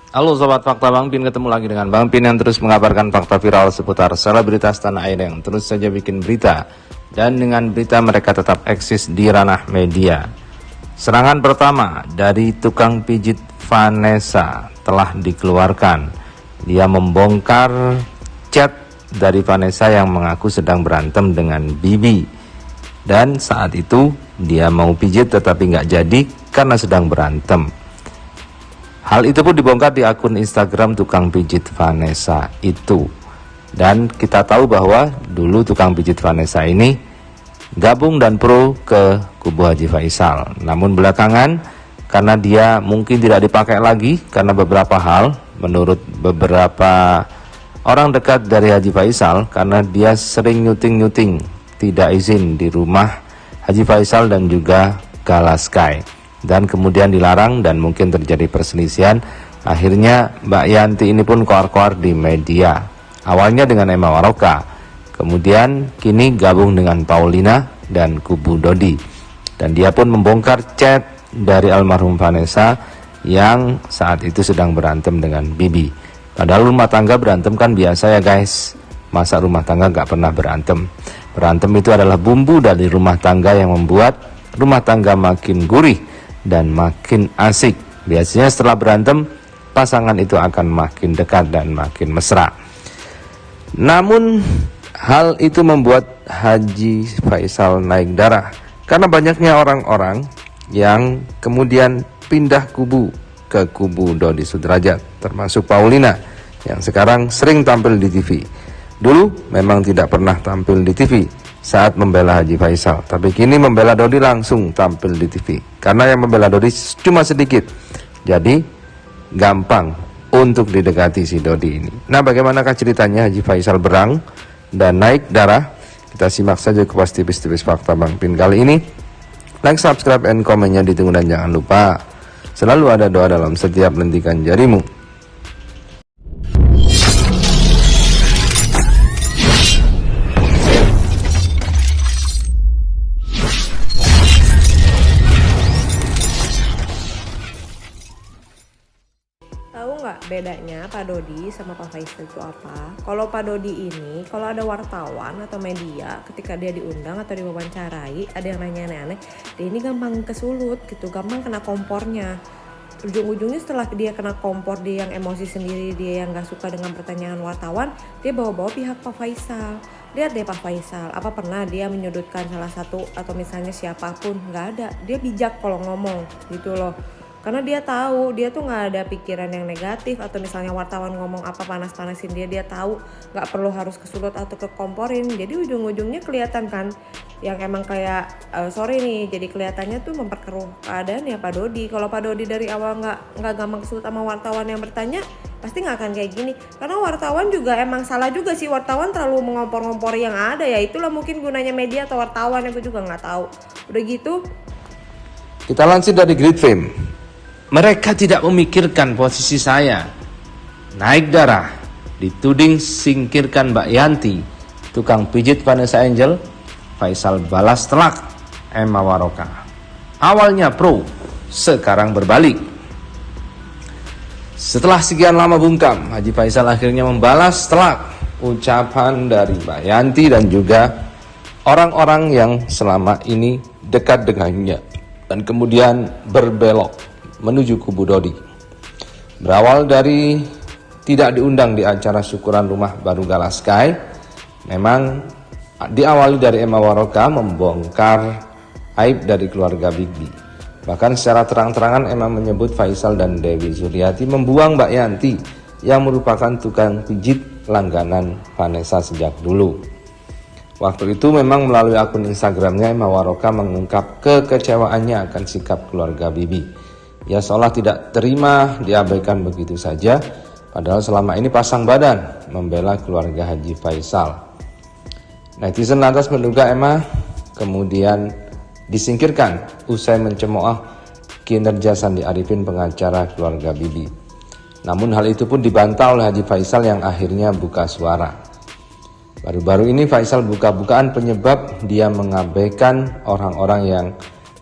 Halo Sobat Fakta, Bang Pin ketemu lagi dengan Bang Pin yang terus mengabarkan fakta viral seputar selebritas tanah air yang terus saja bikin berita. Dan dengan berita mereka tetap eksis di ranah media. Serangan pertama dari tukang pijit Vanessa telah dikeluarkan. Dia membongkar chat dari Vanessa yang mengaku sedang berantem dengan Bibi. Dan saat itu dia mau pijit tetapi nggak jadi karena sedang berantem. Hal itu pun dibongkar di akun Instagram tukang pijit Vanessa itu. Dan kita tahu bahwa dulu tukang pijit Vanessa ini gabung dan pro ke kubu Haji Faisal. Namun belakangan karena dia mungkin tidak dipakai lagi karena beberapa hal, menurut beberapa orang dekat dari Haji Faisal, karena dia sering nyuting tidak izin di rumah Haji Faisal dan juga Gala Sky. Dan kemudian dilarang dan mungkin terjadi perselisihan. Akhirnya Mbak Yanti ini pun koar-koar di media. Awalnya dengan Emma Waroka, kemudian kini gabung dengan Paulina dan kubu Dodi. Dan dia pun membongkar chat dari almarhum Vanessa yang saat itu sedang berantem dengan Bibi. Padahal rumah tangga berantem kan biasa ya guys. Masa rumah tangga gak pernah berantem? Berantem itu adalah bumbu dari rumah tangga yang membuat rumah tangga makin gurih dan makin asik. Biasanya setelah berantem, pasangan itu akan makin dekat dan makin mesra. Namun hal itu membuat Haji Faisal naik darah karena banyaknya orang-orang yang kemudian pindah kubu ke kubu Dodi Sudrajat, termasuk Paulina yang sekarang sering tampil di TV. Dulu memang tidak pernah tampil di TV saat membela Haji Faisal, tapi kini membela Dodi langsung tampil di TV. Karena yang membela Dodi cuma sedikit, jadi gampang untuk didekati si Dodi ini. Nah, bagaimanakah ceritanya Haji Faisal berang dan naik darah? Kita simak saja kupas tipis-tipis fakta Bang Pin kali ini. Like, subscribe, and komennya ditunggu, dan jangan lupa selalu ada doa dalam setiap lentikan jarimu. Tahu nggak bedanya Pak Dodi sama Pak Faisal itu apa? Kalau Pak Dodi ini, kalau ada wartawan atau media, ketika dia diundang atau diwawancarai, ada yang nanya aneh-aneh, dia ini gampang kesulut gitu, gampang kena kompornya. Ujung-ujungnya setelah dia kena kompor, dia yang emosi sendiri, dia yang nggak suka dengan pertanyaan wartawan, dia bawa-bawa pihak Pak Faisal. Lihat deh Pak Faisal, apa pernah dia menyudutkan salah satu atau misalnya siapapun? Nggak ada. Dia bijak kalau ngomong gitu loh. Karena dia tahu, dia tuh nggak ada pikiran yang negatif, atau misalnya wartawan ngomong apa panas-panasin dia tahu nggak perlu harus kesulut atau kekomporin. Jadi ujung-ujungnya kelihatan kan yang emang kayak sorry nih, jadi kelihatannya tuh memperkeruh keadaan ya Pak Dodi. Kalau Pak Dodi dari awal nggak gampang kesulut sama wartawan yang bertanya, pasti nggak akan kayak gini. Karena wartawan juga emang salah juga sih, wartawan terlalu mengompor-ngompori yang ada ya. Itulah mungkin gunanya media atau wartawan, yang gue juga nggak tahu. Udah gitu Kita lansir dari Great Fame. Mereka tidak memikirkan posisi saya. Naik darah, dituding singkirkan Mbak Yanti, tukang pijit Vanessa Angel. Faisal balas telak Emma Waroka. Awalnya pro, sekarang berbalik. Setelah sekian lama bungkam, Haji Faisal akhirnya membalas telak ucapan dari Mbak Yanti dan juga orang-orang yang selama ini dekat dengannya, dan kemudian berbelok menuju kubu Dodi. Berawal dari tidak diundang di acara syukuran rumah baru Gala Sky, memang diawali dari Emma Waroka membongkar aib dari keluarga Big B. Bahkan secara terang-terangan Emma menyebut Faisal dan Dewi Suryati membuang Mbak Yanti yang merupakan tukang pijit langganan Vanessa sejak dulu. Waktu itu memang melalui akun Instagramnya Emma Waroka mengungkap kekecewaannya akan sikap keluarga Bibi. Ya, seolah tidak terima diabaikan begitu saja, padahal selama ini pasang badan membela keluarga Haji Faisal. Netizen lantas menduga Emma kemudian disingkirkan usai mencemooh kinerja Sandi Arifin, pengacara keluarga Bibi. Namun hal itu pun dibantah oleh Haji Faisal yang akhirnya buka suara. Baru-baru ini Faisal buka-bukaan penyebab dia mengabaikan orang-orang yang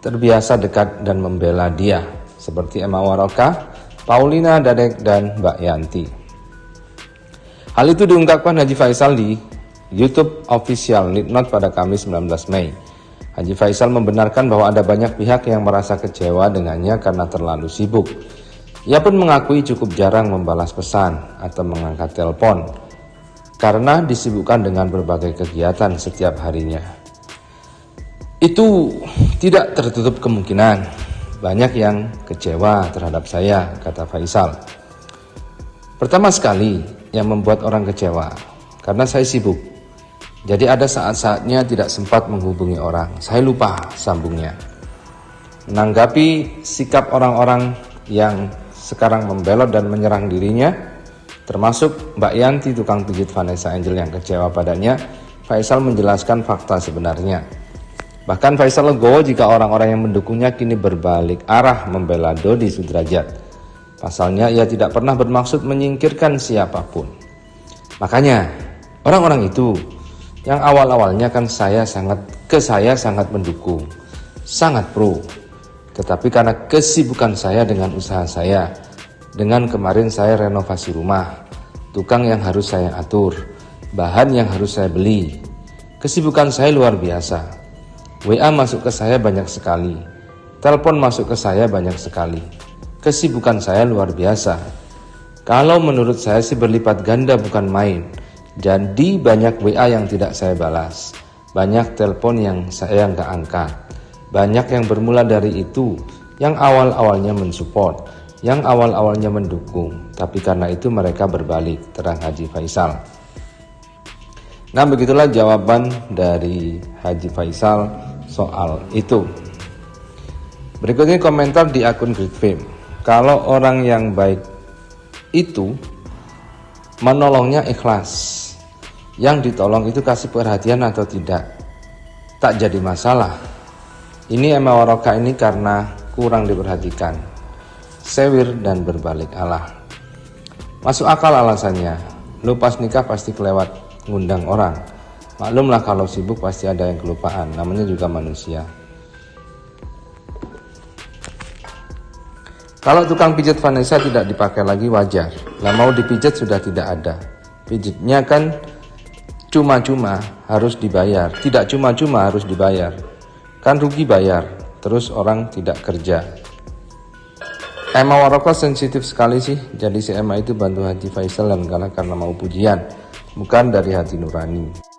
terbiasa dekat dan membela dia, seperti Emma Waroka, Paulina Dadek, dan Mbak Yanti. Hal itu diungkapkan Haji Faisal di YouTube official Nitnot pada Kamis 19 Mei. Haji Faisal membenarkan bahwa ada banyak pihak yang merasa kecewa dengannya karena terlalu sibuk. Ia pun mengakui cukup jarang membalas pesan atau mengangkat telepon karena disibukkan dengan berbagai kegiatan setiap harinya. Itu tidak tertutup kemungkinan banyak yang kecewa terhadap saya, kata Faisal. Pertama sekali yang membuat orang kecewa karena saya sibuk. Jadi ada saat-saatnya tidak sempat menghubungi orang. Saya lupa sambungnya. Menanggapi sikap orang-orang yang sekarang membelot dan menyerang dirinya, termasuk Mbak Yanti tukang pijit Vanessa Angel yang kecewa padanya, Faisal menjelaskan fakta sebenarnya. Bahkan Faisal legowo jika orang-orang yang mendukungnya kini berbalik arah membela Dodi Sudrajat. Pasalnya ia tidak pernah bermaksud menyingkirkan siapapun. Makanya orang-orang itu yang awal-awalnya kan saya sangat mendukung, sangat pro. Tetapi karena kesibukan saya dengan usaha saya, dengan kemarin saya renovasi rumah, tukang yang harus saya atur, bahan yang harus saya beli, kesibukan saya luar biasa. WA masuk ke saya banyak sekali, telepon masuk ke saya banyak sekali. Kesibukan saya luar biasa. Kalau menurut saya sih berlipat ganda bukan main. Jadi banyak WA yang tidak saya balas, banyak telepon yang saya nggak angkat, banyak yang bermula dari itu, yang awal-awalnya mensupport, yang awal-awalnya mendukung, tapi karena itu mereka berbalik, terang Haji Faisal. Nah, begitulah jawaban dari Haji Faisal soal itu. Berikutnya komentar di akun Great Fame. Kalau orang yang baik itu menolongnya ikhlas, yang ditolong itu kasih perhatian atau tidak, tak jadi masalah. Ini Emma Waroka ini karena kurang diperhatikan, sewir dan berbalik alah. Masuk akal alasannya, lu pas nikah pasti kelewat ngundang orang. Maklumlah kalau sibuk pasti ada yang kelupaan, namanya juga manusia. Kalau tukang pijat Vanessa tidak dipakai lagi wajar, lah mau dipijat sudah tidak ada. Pijitnya kan cuma-cuma harus dibayar, tidak cuma-cuma harus dibayar. Kan rugi bayar, terus orang tidak kerja. Emma Waroka sensitif sekali sih, jadi si Emma itu bantu Haji Faisal dan karena mau pujian, bukan dari hati nurani.